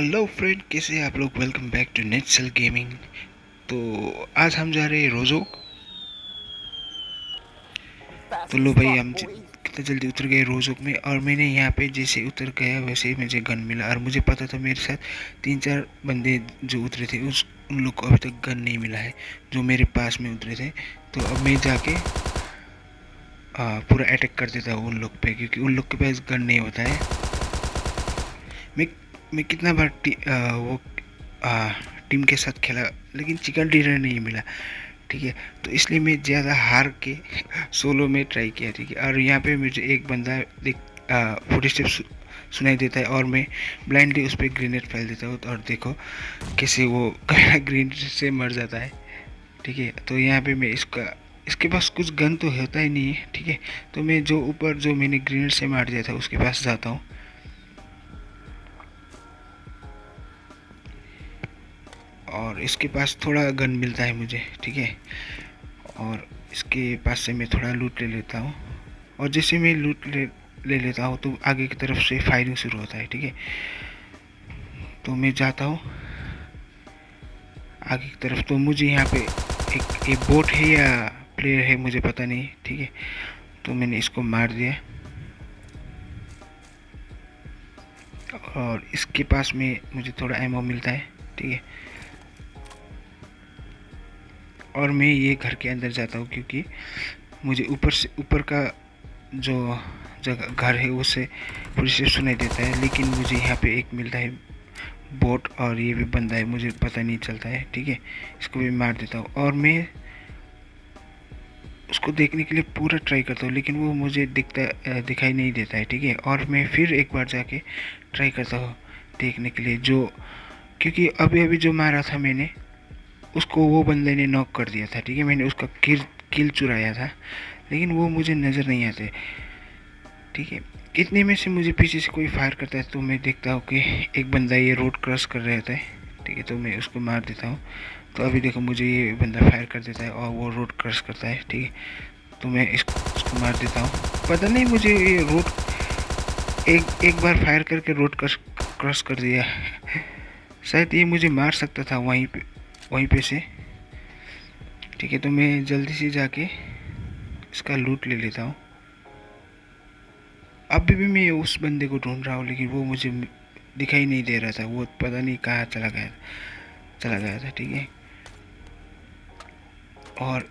Hello friend, कैसे हैं आप लोग। Welcome back to Netsel gaming. तो आज हम जा रहे हैं रोजोक। तो लो भाई, हम कितना जल्दी उतर गए रोजोक में। और मैंने यहाँ पे जैसे उतर गया वैसे ही मुझे गन मिला। और मुझे पता था मेरे साथ 3-4 बंदे जो उतरे थे उन लोग को अभी तक गन नहीं मिला है, जो मेरे पास में उतरे थे। तो अब मैं जाके पूरा अटैक कर देता हूँ उन लोग पे, क्योंकि उन लोग के पास गन नहीं होता है। मैं मैं कितना बार टीम के साथ खेला, लेकिन चिकन डिनर नहीं मिला। ठीक है, तो इसलिए मैं ज़्यादा हार के सोलो में ट्राई किया। ठीक है, और यहाँ पे मुझे एक बंदा देख फुटस्टेप सुनाई देता है, और मैं ब्लाइंडली उस पर ग्रेनेड फैल देता हूँ। और देखो कैसे वो ग्रेनेड से मर जाता है। ठीक है, तो यहाँ पे मैं इसके पास कुछ गन तो होता ही नहीं है। ठीक है, तो मैं जो ऊपर जो मैंने ग्रेनेड से मार दिया था उसके पास जाता हूँ। और इसके पास थोड़ा गन मिलता है मुझे। ठीक है, और इसके पास से मैं थोड़ा लूट ले लेता हूँ। और जैसे मैं लूट ले लेता हूँ तो आगे की तरफ से फायरिंग शुरू होता है। ठीक है, तो मैं जाता हूँ आगे की तरफ। तो मुझे यहाँ पे एक बोट है या प्लेयर है मुझे पता नहीं। ठीक है, तो मैंने इसको मार दिया। और इसके पास में मुझे थोड़ा एमो मिलता है। ठीक है, और मैं ये घर के अंदर जाता हूँ, क्योंकि मुझे ऊपर का जो जगह घर है उससे पुलिस से सुनाई देता है। लेकिन मुझे यहाँ पे एक मिलता है बोट, और ये भी बंदा है, मुझे पता नहीं चलता है। ठीक है, इसको भी मार देता हूँ। और मैं उसको देखने के लिए पूरा ट्राई करता हूँ, लेकिन वो मुझे दिखाई नहीं देता है। ठीक है, और मैं फिर एक बार जाके ट्राई करता हूँ देखने के लिए, जो क्योंकि अभी अभी जो मारा था मैंने उसको वो बंदे ने नॉक कर दिया था। ठीक है, मैंने उसका किल चुराया था, लेकिन वो मुझे नज़र नहीं आते। ठीक है, इतने में से मुझे पीछे से कोई फायर करता है, तो मैं देखता हूँ कि एक बंदा ये रोड क्रॉस कर रहा होता है। ठीक है, तो मैं उसको मार देता हूँ। तो अभी देखो मुझे ये बंदा फायर कर देता है और वो रोड क्रॉस करता है। ठीक है, तो मैं इसको मार देता हूँ। पता नहीं मुझे ये रोड एक बार फायर करके रोड क्रॉस कर दिया। शायद ये मुझे मार सकता था वहीं पे से। ठीक है, तो मैं जल्दी से जाके इसका लूट ले लेता हूँ। अभी भी मैं उस बंदे को ढूंढ रहा हूँ, लेकिन वो मुझे दिखाई नहीं दे रहा था। वो पता नहीं कहाँ चला गया था। ठीक है, और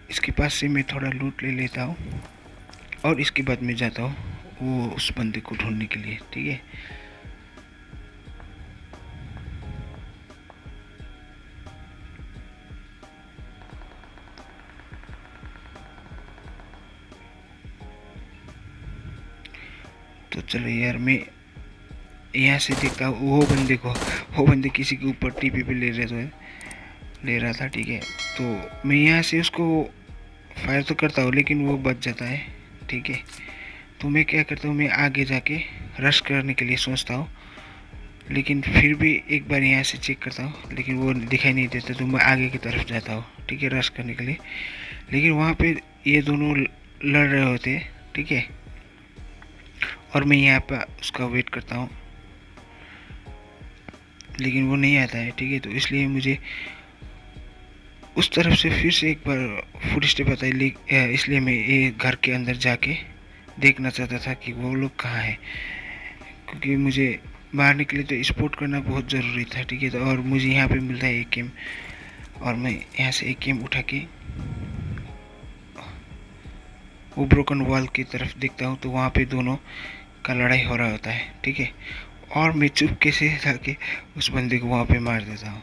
इसके पास से मैं थोड़ा लूट ले लेता हूँ, और इसके बाद मैं जाता हूँ वो उस बंदे को ढूंढने के लिए। ठीक है, तो चलो यार, मैं यहाँ से देखता हूँ वो बंदे किसी के ऊपर टीपी पे ले रहा था। ठीक है, तो मैं यहाँ से उसको फायर तो करता हूँ, लेकिन वो बच जाता है। ठीक है, तो मैं क्या करता हूँ, मैं आगे जाके रश करने के लिए सोचता हूँ, लेकिन फिर भी एक बार यहाँ से चेक करता हूँ, लेकिन वो दिखाई नहीं देता। तो मैं आगे की तरफ जाता हूँ। ठीक है, रश करने के लिए। लेकिन वहाँ पे ये दोनों लड़ रहे होते हैं। ठीक है, और मैं यहाँ पर उसका वेट करता हूँ, लेकिन वो नहीं आता है। ठीक है, तो इसलिए मुझे उस तरफ से फिर से एक बार फुट स्टेप आता है। इसलिए मैं ये घर के अंदर जाके देखना चाहता था कि वो लोग कहाँ हैं, क्योंकि मुझे मारने के लिए तो स्पोर्ट करना बहुत ज़रूरी था। ठीक है, तो और मुझे यहाँ पे मिलता है एक गेम, और मैं यहाँ से एक गेम उठा के वो ब्रोकन वॉल की तरफ देखता हूँ, तो वहाँ पे दोनों का लड़ाई हो रहा होता है। ठीक है, और मैं चुपके से जाके उस बंदे को वहाँ पे मार देता हूँ।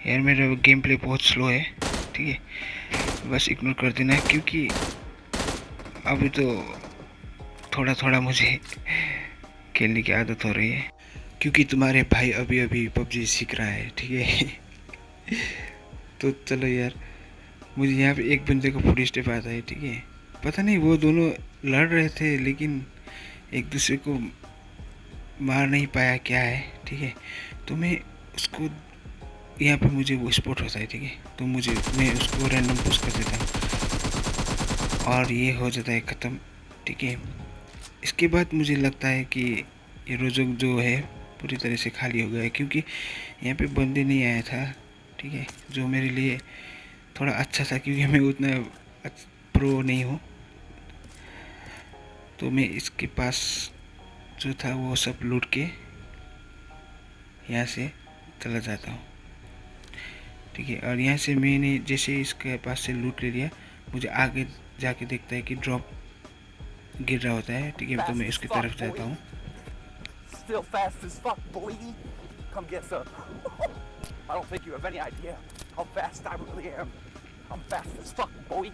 यार मेरा गेम प्ले बहुत स्लो है। ठीक है, बस इग्नोर कर देना, क्योंकि अभी तो थोड़ा थोड़ा मुझे खेलने की आदत हो रही है, क्योंकि तुम्हारे भाई अभी अभी पबजी सीख रहा है। ठीक है तो चलो यार, मुझे यहाँ पे एक बंदे को फुट स्टेप आता है। ठीक है, पता नहीं वो दोनों लड़ रहे थे, लेकिन एक दूसरे को मार नहीं पाया क्या है। ठीक है, तो मैं उसको यहाँ पे मुझे वो स्पॉट होता है, ठीक है। तो मैं उसको रैंडम पुश कर देता हूँ और ये हो जाता है ख़त्म, ठीक है। इसके बाद मुझे लगता है कि ये रोजक जो है पूरी तरह से खाली हो गया है, क्योंकि यहाँ पे बंदे नहीं आया था, ठीक है, जो मेरे लिए थोड़ा अच्छा था, क्योंकि मैं उतना प्रो नहीं हूँ। तो मैं इसके पास जो था वो सब लूट के यहाँ से चला जाता हूँ, ठीक है। और यहाँ से मैंने जैसे इसके पास से लूट ले लिया, मुझे आगे जाके देखता है कि ड्रॉप गिर रहा होता है, ठीक है। तो मैं इसकी तरफ जाता हूँ। Still fast as fuck, boy. Come get some. I don't think you have any idea how fast I really am. I'm fast as fuck, boy.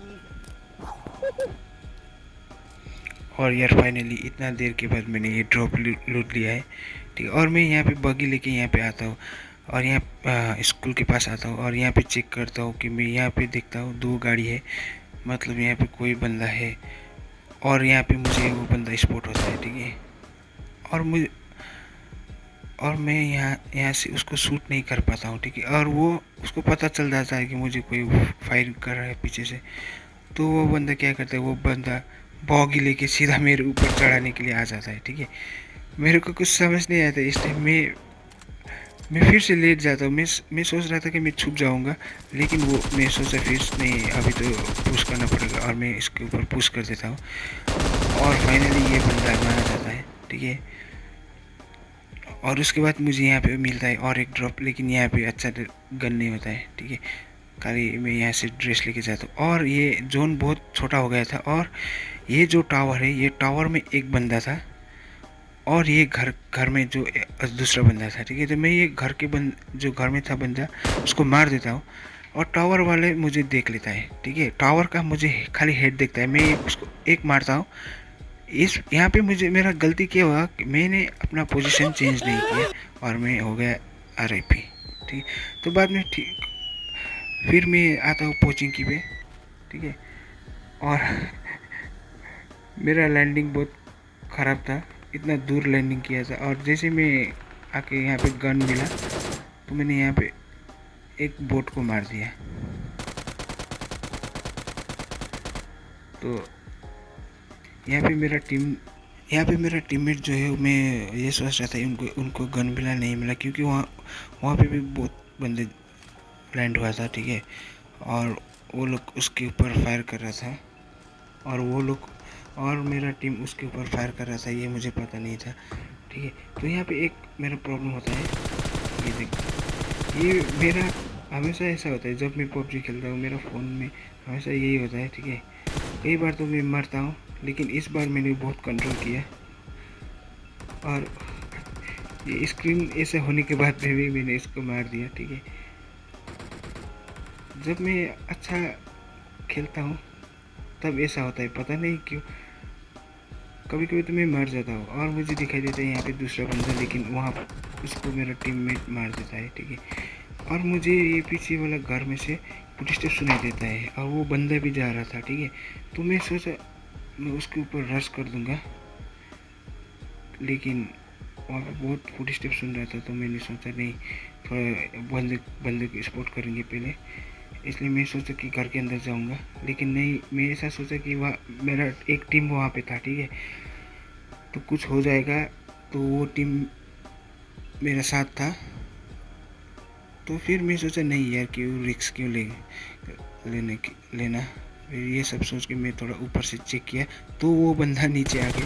और यार फाइनली इतना देर के बाद मैंने ये ड्रॉप लूट लिया है, ठीक है। और मैं यहाँ पे बगी लेके यहाँ पे आता हूँ और यहाँ स्कूल के पास आता हूँ और यहाँ पे चेक करता हूँ कि मैं यहाँ पे देखता हूँ 2 गाड़ी है, मतलब यहाँ पे कोई बंदा है। और यहाँ पे मुझे वो बंदा स्पॉट होता है, ठीक है। और मैं यहाँ से उसको शूट नहीं कर पाता हूँ, ठीक है। और वो उसको पता चल जाता है कि मुझे कोई फायर कर रहा है पीछे से। तो वो बंदा क्या करता है, वो बंदा बॉगी लेके सीधा मेरे ऊपर चढ़ाने के लिए आ जाता है, ठीक है। मेरे को कुछ समझ नहीं आता, इस टाइम मैं फिर से लेट जाता हूँ। मैं सोच रहा था कि मैं छुप जाऊँगा, लेकिन वो मैं सोचा फिर नहीं, अभी तो पुश करना पड़ेगा, और मैं इसके ऊपर पुश कर देता हूँ। और फाइनली ये बंदा मारा जाता है, ठीक है। और उसके बाद मुझे यहाँ पे मिलता है और एक ड्रॉप, लेकिन यहाँ पे अच्छा गन नहीं होता है, ठीक है। खाली मैं यहाँ से ड्रेस लेके जाता हूँ। और ये जोन बहुत छोटा हो गया था, और ये जो टावर है, ये टावर में एक बंदा था और ये घर में जो दूसरा बंदा था, ठीक है। तो मैं ये जो घर में था बंदा, उसको मार देता हूँ और टावर वाले मुझे देख लेता है, ठीक है। टावर का मुझे खाली हेड देखता है, मैं उसको एक मारता हूँ। इस यहाँ पे मुझे मेरा गलती क्या हुआ कि मैंने अपना पोजीशन चेंज नहीं किया और मैं हो गया RIP, ठीक। तो बाद में ठीक फिर मैं आता हूँ कोचिंग की पे, ठीक है। और मेरा लैंडिंग बहुत ख़राब था, इतना दूर लैंडिंग किया था। और जैसे मैं आके यहाँ पे गन मिला, तो मैंने यहाँ पे एक बोट को मार दिया। तो यहाँ पे मेरा टीममेट जो है, मैं ये सोच रहा था उनको गन मिला नहीं मिला, क्योंकि वहाँ पे भी बहुत बंदे लैंड हुआ था, ठीक है। और वो लोग उसके ऊपर फायर कर रहा था, और मेरा टीम उसके ऊपर फायर कर रहा था, ये मुझे पता नहीं था, ठीक है। तो यहाँ पे एक मेरा प्रॉब्लम होता है, ये देख, ये मेरा हमेशा ऐसा होता है जब मैं PUBG खेलता हूँ, मेरा फ़ोन में हमेशा यही होता है, ठीक है। कई बार तो मैं मरता हूँ, लेकिन इस बार मैंने बहुत कंट्रोल किया। और ये स्क्रीन ऐसे होने के बाद भी मैंने इसको मार दिया, ठीक है। जब मैं अच्छा खेलता हूँ तब ऐसा होता है, पता नहीं क्यों। कभी कभी तो मैं मर जाता हूँ और मुझे दिखाई देता है यहाँ पे दूसरा बंदा, लेकिन वहाँ उसको मेरा टीममेट मार देता है, ठीक है। और मुझे ये पीछे वाला घर में से फुटस्टेप सुनाई देता है और वो बंदा भी जा रहा था, ठीक है। तो मैं सोचा मैं उसके ऊपर रश कर दूंगा, लेकिन वहाँ पे बहुत फुटस्टेप सुन रहा था। तो मैंने सोचा नहीं, थोड़ा बंदे को स्पॉट करेंगे पहले, इसलिए मैं सोचा कि घर के अंदर जाऊंगा। लेकिन नहीं, मैं ऐसा सोचा कि वहाँ मेरा एक टीम वहाँ पे था, ठीक है, तो कुछ हो जाएगा। तो वो टीम मेरा साथ था, तो फिर मैं सोचा नहीं यार, क्यों रिस्क क्यों लेना। फिर ये सब सोच के मैं थोड़ा ऊपर से चेक किया, तो वो बंदा नीचे आके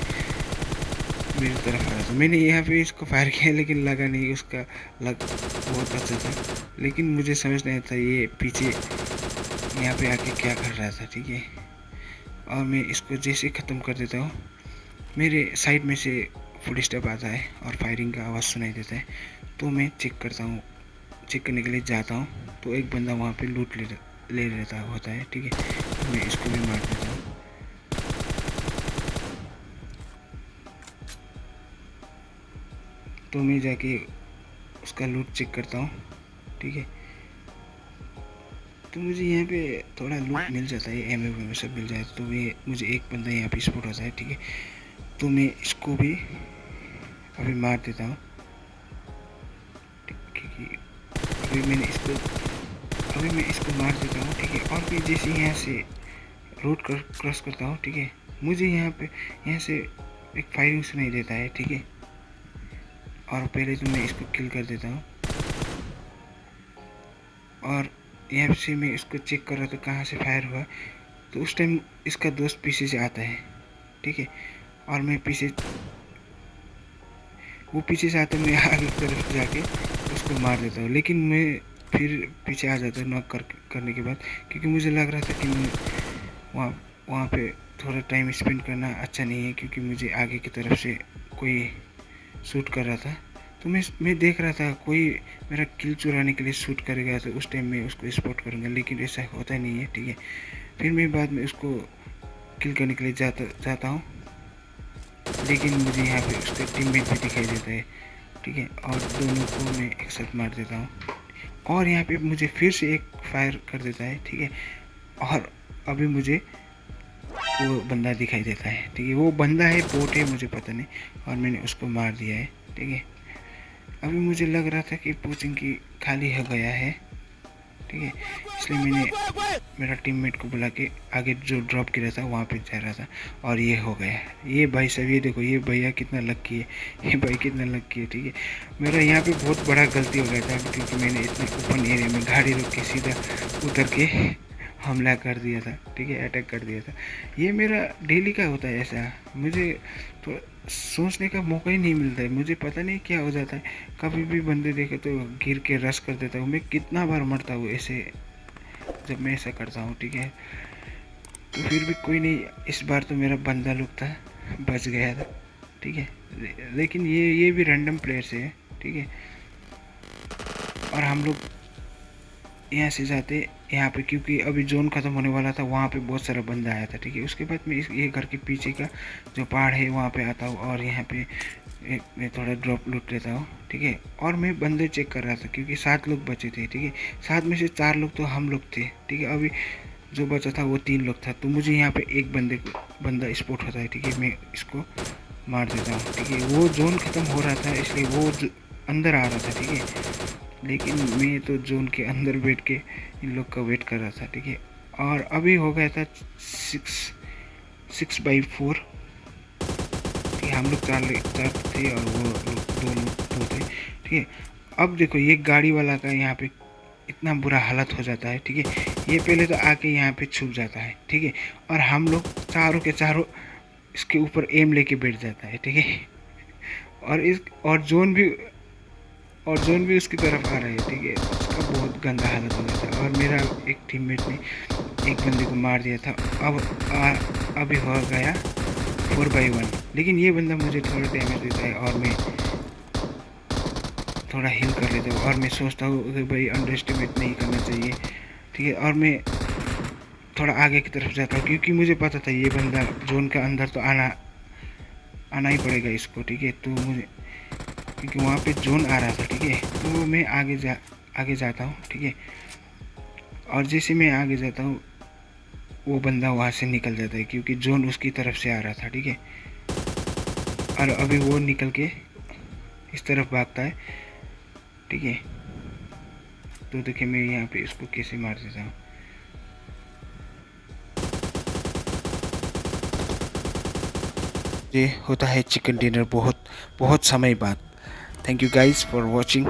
मेरी तरफ आ रहा था। मैंने यहाँ पे इसको फायर किया, लेकिन लगा नहीं, उसका लग बहुत अच्छा था। लेकिन मुझे समझ नहीं आता ये पीछे यहाँ पे आके क्या कर रहा था, ठीक है। और मैं इसको जैसे ख़त्म कर देता हूँ, मेरे साइड में से फुटस्टेप आता है और फायरिंग का आवाज़ सुनाई देता है। तो मैं चेक करने के लिए जाता हूँ, तो एक बंदा वहाँ पे लूट ले लेता होता है, ठीक है। तो मैं इसको भी मार देता हूँ। तो मैं जाके उसका लूट चेक करता हूँ, ठीक है। तो मुझे यहाँ पे थोड़ा लूट मिल जाता है, एम सब मिल जाए। तो मुझे एक बंदा यहाँ पे स्पॉट होता है, ठीक है। तो मैं इसको भी अभी मार देता हूँ, ठीक है। अभी मैं इसको मार देता हूँ, ठीक है। और फिर जैसे यहाँ से रोड क्रॉस करता हूँ, ठीक है, मुझे यहाँ से एक फायरिंग सुनाई देता है, ठीक है। और पहले तो मैं इसको किल कर देता हूँ, और यहाँ से मैं इसको चेक कर रहा था कहाँ से फायर हुआ। तो उस टाइम इसका दोस्त पीछे से आता है, ठीक है। और मैं वो पीछे से आता है, मैं आगे की तरफ जाके उसको मार देता हूँ। लेकिन मैं फिर पीछे आ जाता है नॉक करने के बाद, क्योंकि मुझे लग रहा था कि मैं वहाँ पे थोड़ा टाइम स्पेंड करना अच्छा नहीं है, क्योंकि मुझे आगे की तरफ से कोई शूट कर रहा था। तो मैं देख रहा था कोई मेरा किल चुराने के लिए शूट करेगा, तो उस टाइम मैं उसको स्पॉट करूँगा, लेकिन ऐसा होता नहीं है, ठीक है। फिर मैं बाद में उसको किल करने के लिए जाता हूँ, लेकिन मुझे यहाँ पे उसका टीममेट भी दिखाई देता है, ठीक है। और दोनों को मैं एक साथ मार देता हूँ, और यहाँ पे मुझे फिर से एक फायर कर देता है, ठीक है। और अभी मुझे वो बंदा दिखाई देता है, ठीक है। वो बंदा है, बोट है, मुझे पता नहीं, और मैंने उसको मार दिया है, ठीक है। अभी मुझे लग रहा था कि पोचिंग की खाली हो गया है, ठीक है, इसलिए मैंने मेरा टीममेट को बुला के आगे जो ड्रॉप किया था वहाँ पे जा रहा था, और ये हो गया। ये भाई साहब, ये देखो, ये भैया कितना लक्की है, ये भाई कितना लक्की है, ठीक है। मेरा यहाँ पे बहुत बड़ा गलती हो गया था, क्योंकि मैंने इतने ओपन एरिया में गाड़ी रोक के सीधा उतर के हमला कर दिया था, ठीक है, अटैक कर दिया था। ये मेरा डेली का होता है ऐसा, मुझे तो सोचने का मौका ही नहीं मिलता है, मुझे पता नहीं क्या हो जाता है। कभी भी बंदे देखे तो गिर के रश कर देता हूँ। मैं कितना बार मरता हूँ ऐसे जब मैं ऐसा करता हूँ, ठीक है। तो फिर भी कोई नहीं, इस बार तो मेरा बंदा लोग था, बच गया था, ठीक है। लेकिन ये भी रैंडम प्लेयर से है, ठीक है। और हम लोग यहाँ से जाते यहाँ पे, क्योंकि अभी जोन ख़त्म होने वाला था, वहाँ पे बहुत सारा बंदा आया था, ठीक है। उसके बाद मैं ये घर के पीछे का जो पहाड़ है वहाँ पे आता हूँ, और यहाँ पे मैं थोड़ा ड्रॉप लूट लेता हूँ, ठीक है। और मैं बंदे चेक कर रहा था, क्योंकि 7 लोग बचे थे, ठीक है। 7 में से 4 लोग तो हम लोग थे, ठीक है। अभी जो बचा था वो 3 लोग था, तो मुझे यहाँ पे एक बंदा स्पॉट होता है, ठीक है। मैं इसको मार देता हूँ, ठीक है। वो जोन ख़त्म हो रहा था, इसलिए वो अंदर आ रहा था, ठीक है। लेकिन मैं तो जोन के अंदर बैठ के इन लोग का वेट कर रहा था, ठीक है। और अभी हो गया था 6x4, ठीक है। हम लोग 4 थे और वो लोग 2 थे, ठीक है। अब देखो, ये गाड़ी वाला का यहाँ पे इतना बुरा हालत हो जाता है, ठीक है। ये पहले तो आके यहाँ पे छुप जाता है, ठीक है। और हम लोग चारों के चारों इसके ऊपर एम लेके बैठ जाता है, ठीक है। और जोन भी उसकी तरफ आ रहा है, ठीक है। उसका बहुत गंदा हालत हो गया था, और मेरा एक टीममेट ने एक बंदे को मार दिया था। अभी हो गया 4x1, लेकिन ये बंदा मुझे थोड़ा डैमेज देता है, और मैं थोड़ा हील कर लेता हूँ। और मैं सोचता हूँ कि भाई अंडर एस्टिमेट नहीं करना चाहिए, ठीक है। और मैं थोड़ा आगे की तरफ जाता हूँ, क्योंकि मुझे पता था ये बंदा जोन के अंदर तो आना ही पड़ेगा इसको, ठीक है। तो मुझे, क्योंकि वहाँ पे जोन आ रहा था, ठीक है, तो मैं आगे जाता हूँ, ठीक है। और जैसे मैं आगे जाता हूँ, वो बंदा वहाँ से निकल जाता है, क्योंकि जोन उसकी तरफ से आ रहा था, ठीक है। और अभी वो निकल के इस तरफ भागता है, ठीक है। तो देखिए मैं यहाँ पे इसको कैसे मार देता हूँ। ये होता है चिकन डिनर बहुत समय बाद। Thank you guys for watching.